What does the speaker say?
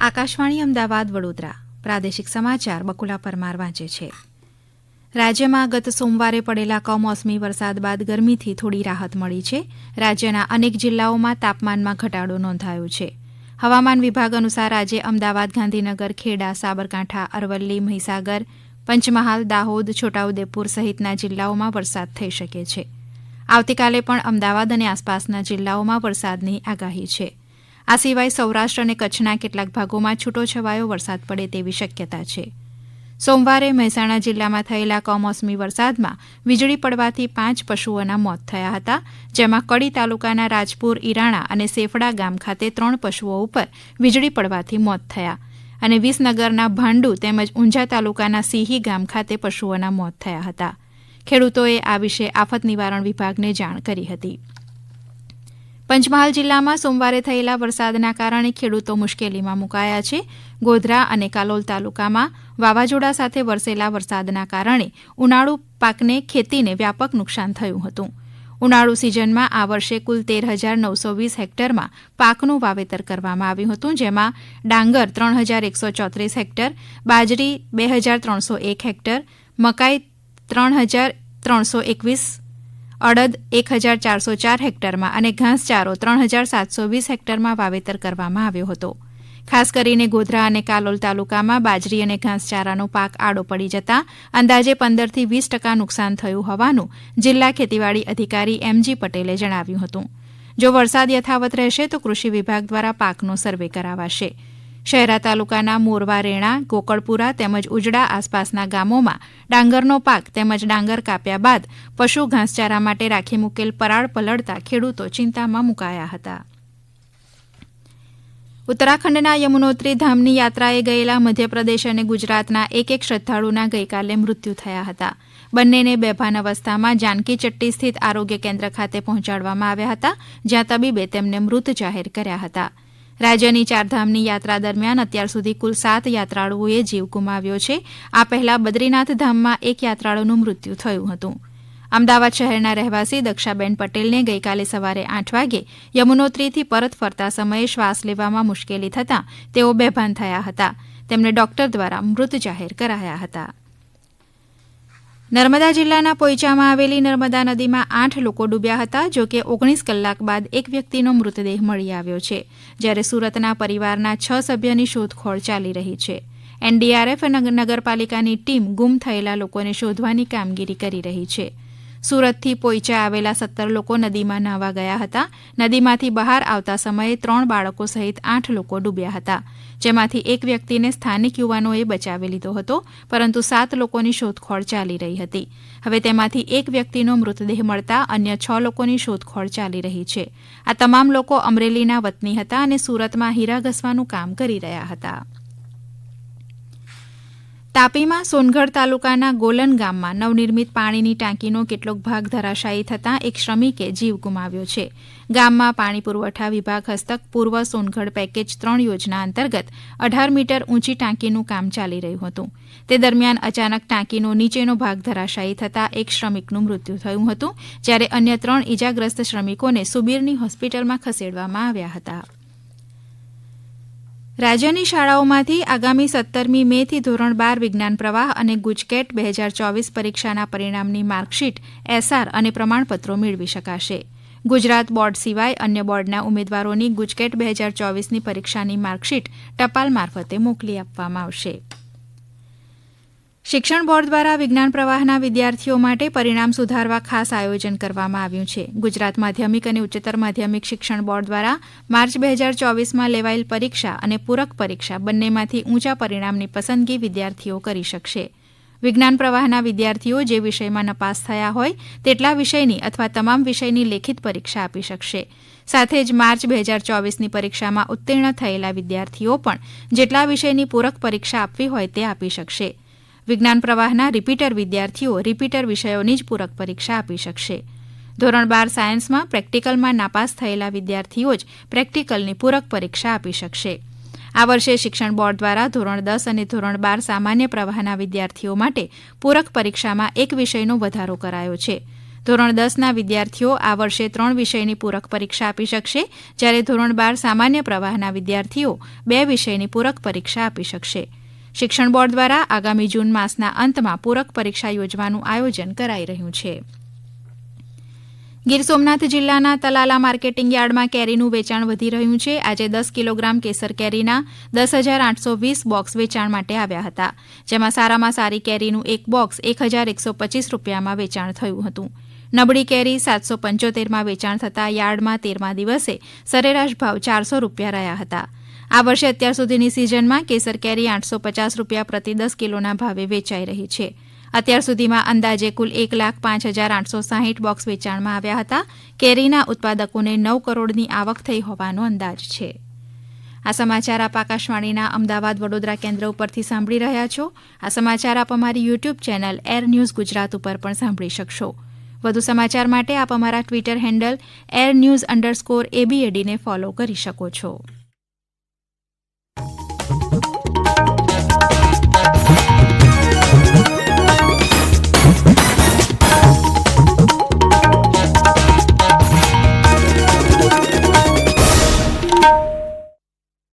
આકાશવાણી અમદાવાદ વડોદરા પ્રાદેશિક સમાચાર બકુલા પરમાર વાંચે છે. રાજ્યમાં ગત સોમવારે પડેલા કમોસમી વરસાદ બાદ ગરમીથી થોડી રાહત મળી છે. રાજ્યના અનેક જિલ્લાઓમાં તાપમાનમાં ઘટાડો નોંધાયો છે. હવામાન વિભાગ અનુસાર આજે અમદાવાદ, ગાંધીનગર, ખેડા, સાબરકાંઠા, અરવલ્લી, મહીસાગર, પંચમહાલ, દાહોદ, છોટાઉદેપુર સહિતના જિલ્લાઓમાં વરસાદ થઈ શકે છે. આવતીકાલે પણ અમદાવાદ અને આસપાસના જિલ્લાઓમાં વરસાદની આગાહી છે. આ સિવાય સૌરાષ્ટ્ર અને કચ્છના કેટલાક ભાગોમાં છૂટોછવાયો વરસાદ પડે તેવી શક્યતા છે. સોમવારે મહેસાણા જિલ્લામાં થયેલા કમોસમી વરસાદમાં વીજળી પડવાથી 5 પશુઓના મોત થયા હતા, જેમાં કડી તાલુકાના રાજપુર, ઈરાણા અને સેફડા ગામ ખાતે 3 પશુઓ ઉપર વીજળી પડવાથી મોત થયા અને વિસનગરના ભાંડુ તેમજ ઊંઝા તાલુકાના સિંહી ગામ ખાતે પશુઓના મોત થયા હતા. ખેડૂતોએ આ વિશે આફત નિવારણ વિભાગને જાણ કરી હતી. પંચમહાલ જિલ્લામાં સોમવારે થયેલા વરસાદના કારણે ખેડૂતો મુશ્કેલીમાં મુકાયા છે. ગોધરા અને કાલોલ તાલુકામાં વાવાઝોડા સાથે વરસેલા વરસાદના કારણે ઉનાળુ પાકને ખેતીને વ્યાપક નુકસાન થયું હતું. ઉનાળુ સિઝનમાં આ વર્ષે કુલ 13,920 હેક્ટરમાં પાકનું વાવેતર કરવામાં આવ્યું હતું, જેમાં ડાંગર 3,134 હેક્ટર, બાજરી 2,301 હેક્ટર, મકાઈ 3,321, અડદ 1,404 હેક્ટરમાં અને ઘાસચારો 3,720 હેક્ટરમાં વાવેતર કરવામાં આવ્યો હતો. ખાસ કરીને ગોધરા અને કાલોલ તાલુકામાં બાજરી અને ઘાસચારાનો પાક આડો પડી જતા અંદાજે 15થી 20% નુકસાન થયું હોવાનું જિલ્લા ખેતીવાડી અધિકારી એમ.જી. પટેલે જણાવ્યું હતું. જો વરસાદ યથાવત રહેશે તો કૃષિ વિભાગ દ્વારા પાકનો સર્વે કરાવાશે. શહેરા તાલુકાના મોરવા, રેણા, ગોકળપુરા તેમજ ઉજડા આસપાસના ગામોમાં ડાંગરનો પાક તેમજ ડાંગર કાપ્યા બાદ પશુ ઘાસચારા માટે રાખી મૂકેલ પરાળ પલળતા ખેડૂતો ચિંતામાં મુકાયા હતા. ઉત્તરાખંડના યમુનોત્રી ધામની યાત્રાએ ગયેલા મધ્યપ્રદેશ અને ગુજરાતના એક શ્રદ્ધાળુના ગઈકાલે મૃત્યુ થયા હતા. બંનેને બેભાન અવસ્થામાં જાનકી ચટ્ટી સ્થિત આરોગ્ય કેન્દ્ર ખાતે પહોંચાડવામાં આવ્યા હતા, જ્યાં તબીબે તેમને મૃત જાહેર કર્યા હતા. રાજ્યની ચારધામની યાત્રા દરમિયાન અત્યાર સુધી કુલ 7 યાત્રાળુઓએ જીવ ગુમાવ્યો છે. આ પહેલા બદ્રીનાથ ધામમાં એક યાત્રાળુનું મૃત્યુ થયું હતું. અમદાવાદ શહેરના રહેવાસી દક્ષાબેન પટેલને ગઈકાલે સવારે 8 વાગે યમુનોત્રીથી પરત ફરતા સમયે શ્વાસ લેવામાં મુશ્કેલી થતાં તેઓ બેભાન થયા હતા. તેમને ડોક્ટર દ્વારા મૃત જાહેર કરાયા હતા. નર્મદા જિલ્લાના પોઈચામાં આવેલી નર્મદા નદીમાં 8 લોકો ડૂબ્યા હતા. જોકે 19 કલાક બાદ એક વ્યક્તિનો મૃતદેહ મળી આવ્યો છે, જ્યારે સુરતના પરિવારના 6 સભ્યની શોધખોળ ચાલી રહી છે. એનડીઆરએફ નગરપાલિકાની ટીમ ગુમ થયેલા લોકોને શોધવાની કામગીરી કરી રહી છે. સુરતથી પોઈચા આવેલા 17 લોકો નદીમાં નહાવા ગયા હતા. નદીમાંથી બહાર આવતા સમયે 3 બાળકો સહિત 8 લોકો ડૂબ્યા હતા, જેમાંથી એક વ્યક્તિને સ્થાનિક યુવાનોએ બચાવી લીધો હતો, પરંતુ 7 લોકોની શોધખોળ ચાલી રહી હતી. હવે તેમાંથી એક વ્યક્તિનો મૃતદેહ મળતા અન્ય 6 લોકોની શોધખોળ ચાલી રહી છે. આ તમામ લોકો અમરેલીના વતની હતા અને સુરતમાં હીરા ઘસવાનું કામ કરી રહ્યા હતા. તાપીમાં સોનગઢ તાલુકાના ગોલન ગામમાં નવનિર્મિત પાણીની ટાંકીનો કેટલોક ભાગ ધરાશાયી થતાં એક શ્રમિકે જીવ ગુમાવ્યો છે. ગામમાં પાણી પુરવઠા વિભાગ હસ્તક પૂર્વ સોનગઢ પેકેજ 3 યોજના અંતર્ગત 18 મીટર ઊંચી ટાંકીનું કામ ચાલી રહ્યું હતું. તે દરમિયાન અચાનક ટાંકીનો નીચેનો ભાગ ધરાશાયી થતાં એક શ્રમિકનું મૃત્યુ થયું હતું, જ્યારે અન્ય 3 ઇજાગ્રસ્ત શ્રમિકોને સુબીરની હોસ્પિટલમાં ખસેડવામાં આવ્યા હતા. રાજ્યની શાળાઓમાંથી આગામી 17મી મેથી ધોરણ 12 વિજ્ઞાન પ્રવાહ અને ગુજકેટ 2024 પરીક્ષાના પરિણામની માર્કશીટ, એસઆર અને પ્રમાણપત્રો મેળવી શકાશે. ગુજરાત બોર્ડ સિવાય અન્ય બોર્ડના ઉમેદવારોની ગુજકેટ 2024ની પરીક્ષાની માર્કશીટ ટપાલ મારફતે મોકલી આપવામાં આવશે. શિક્ષણ બોર્ડ દ્વારા વિજ્ઞાન પ્રવાહના વિદ્યાર્થીઓ માટે પરિણામ સુધારવા ખાસ આયોજન કરવામાં આવ્યું છે. ગુજરાત માધ્યમિક અને ઉચ્ચતર માધ્યમિક શિક્ષણ બોર્ડ દ્વારા માર્ચ 2024માં લેવાયેલ પરીક્ષા અને પૂરક પરીક્ષા બંનેમાંથી ઊંચા પરિણામની પસંદગી વિદ્યાર્થીઓ કરી શકશે. વિજ્ઞાન પ્રવાહના વિદ્યાર્થીઓ જે વિષયમાં નપાસ થયા હોય તેટલા વિષયની અથવા તમામ વિષયની લેખિત પરીક્ષા આપી શકશે. સાથે જ માર્ચ 2024ની પરીક્ષામાં ઉત્તીર્ણ થયેલા વિદ્યાર્થીઓ પણ જેટલા વિષયની પૂરક પરીક્ષા આપવી હોય તે આપી શકશે. વિજ્ઞાન પ્રવાહના રિપીટર વિદ્યાર્થીઓ રિપીટર વિષયોની જ પૂરક પરીક્ષા આપી શકશે. ધોરણ 12 સાયન્સમાં પ્રેક્ટિકલમાં નાપાસ થયેલા વિદ્યાર્થીઓ જ પ્રેક્ટિકલની પૂરક પરીક્ષા આપી શકશે. આ વર્ષે શિક્ષણ બોર્ડ દ્વારા ધોરણ 10 અને ધોરણ 12 સામાન્ય પ્રવાહના વિદ્યાર્થીઓ માટે પૂરક પરીક્ષામાં એક વિષયનો વધારો કરાયો છે. ધોરણ 10ના વિદ્યાર્થીઓ આ વર્ષે 3 વિષયની પૂરક પરીક્ષા આપી શકશે, જ્યારે ધોરણ 12 સામાન્ય પ્રવાહના વિદ્યાર્થીઓ 2 વિષયની પૂરક પરીક્ષા આપી શકશે. શિક્ષણ બોર્ડ દ્વારા આગામી જૂન માસના અંતમાં પૂરક પરીક્ષા યોજવાનું આયોજન કરાઈ રહ્યું છે. ગીર સોમનાથ જિલ્લાના તલાલા માર્કેટિંગ યાર્ડમાં કેરીનું વેચાણ વધી રહ્યું છે. આજે 10 કિલોગ્રામ કેસર કેરીના 10,820 બોક્સ વેચાણ માટે આવ્યા હતા, જેમાં સારામાં સારી કેરીનું એક બોક્સ 1,125 રૂપિયામાં વેચાણ થયું હતું. નબળી કેરી 775માં વેચાણ થતાં યાર્ડમાં 13મા દિવસે સરેરાશ ભાવ 400 રૂપિયા રહ્યા હતા. આ વર્ષે અત્યાર સુધીની સિઝનમાં કેસર કેરી 850 રૂપિયા પ્રતિ 10 કિલોના ભાવે વેચાઈ રહી છે. અત્યાર સુધીમાં અંદાજે કુલ 1,05,860 બોક્સ વેચાણમાં આવ્યા હતા. કેરીના ઉત્પાદકોને 9 કરોડની આવક થઈ હોવાનો અંદાજ છે. આ સમાચાર આપ આકાશવાણીના અમદાવાદ વડોદરા કેન્દ્ર ઉપરથી સાંભળી રહ્યા છો. આ સમાચાર આપ અમારી YouTube channel air news Gujarat ઉપર પણ સાંભળી શકશો. વધુ સમાચાર માટે આપ અમારા ટ્વિટર હેન્ડલ airnews_abad ને ફોલો કરી શકો છો.